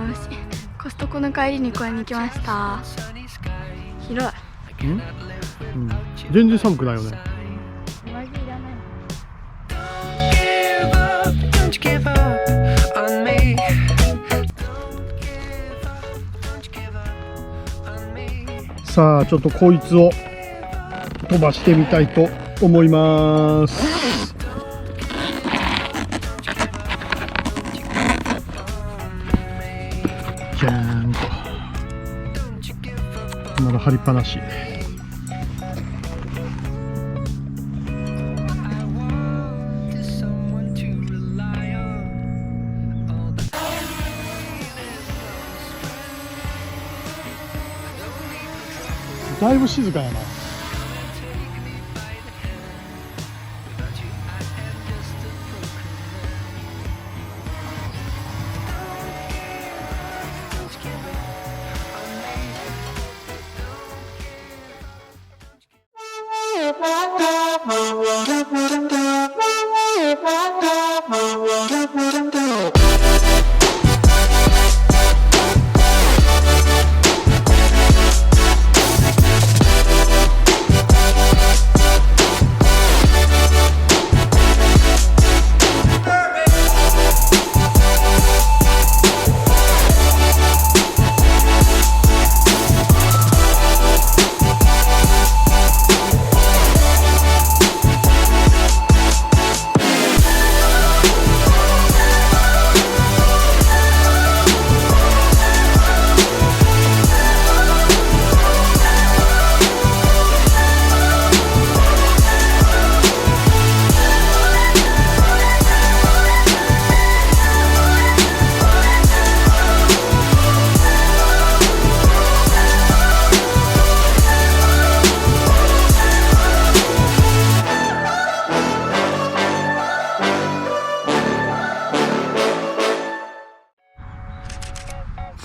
よし、コストコの帰りに公園に来ました。広い。全然寒くないよね。上着いらない。さあちょっとこいつを飛ばしてみたいと思います。じゃーんとまだ張りっぱなし。だいぶ静かやな。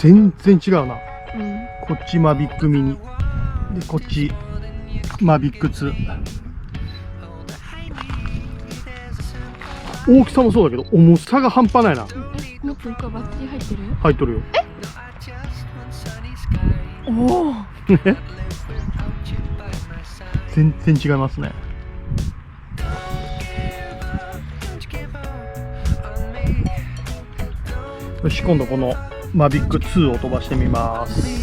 全然違うな。こっちマビックミニで、こっちマビック2。大きさもそうだけど重さが半端ないな。もっとバッテリー入ってる？入っとるよ。おお全然違いますね。よし、今度このマビック2を飛ばしてみます。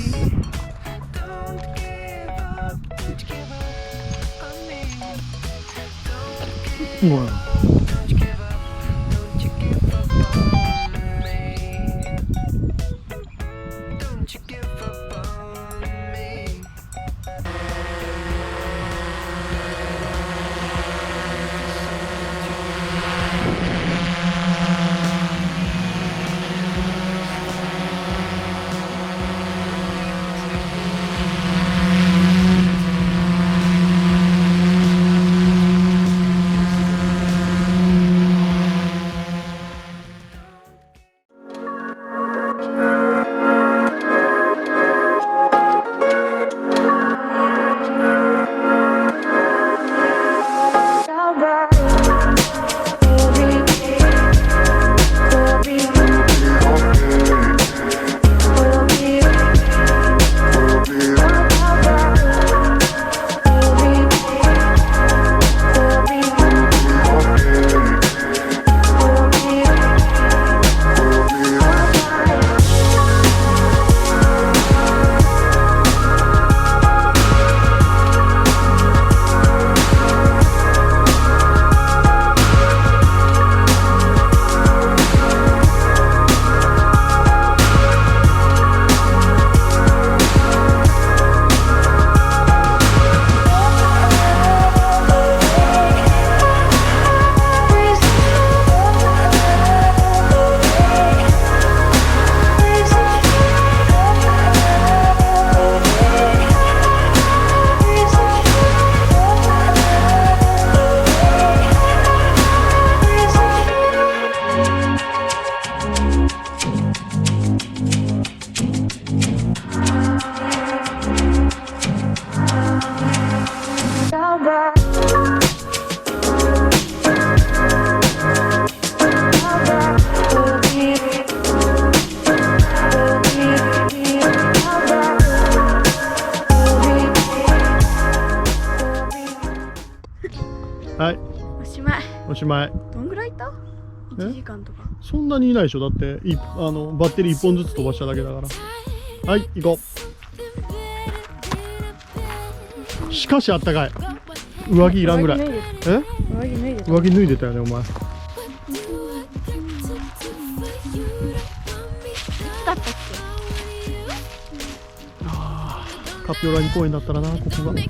しまい。どんぐらいいた？1時間とか。そんなにいないでしょ。だってバッテリー1本ずつ飛ばしただけだから。はい、行こう。しかしあったかい。上着いらんぐらい。上着上着脱いでたよね、お前。だったっカピオラニ公園だったらな、ここが。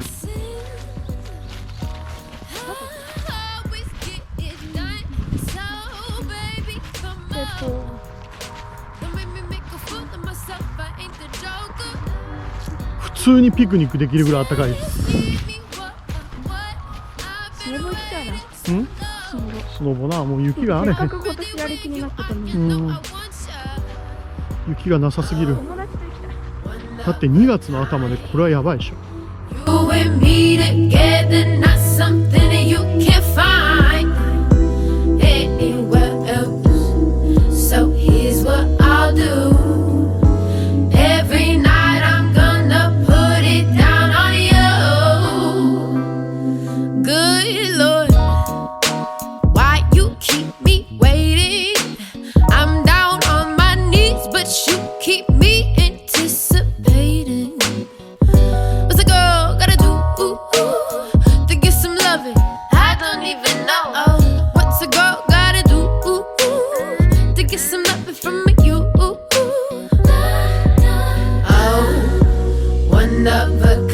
普通にピクニックできるぐらい暖かいです。スノボ行きたいな。スノボな、もう雪があれへん。せっかく今年やる気になってたのに。雪がなさすぎる。友達と行きたい。だって2月の頭でこれはやばいでしょ。You and me together, not something that you can't find anywhere else. So here's what I'll do. Every night I'm gonna put it down on you. Good Lord, why you keep me waiting? I'm down on my knees, but you keep me anticipating. What's a girl gotta do to get some loving? I don't even know. What's a girl gotta do to get some loving from you? Oh, one of a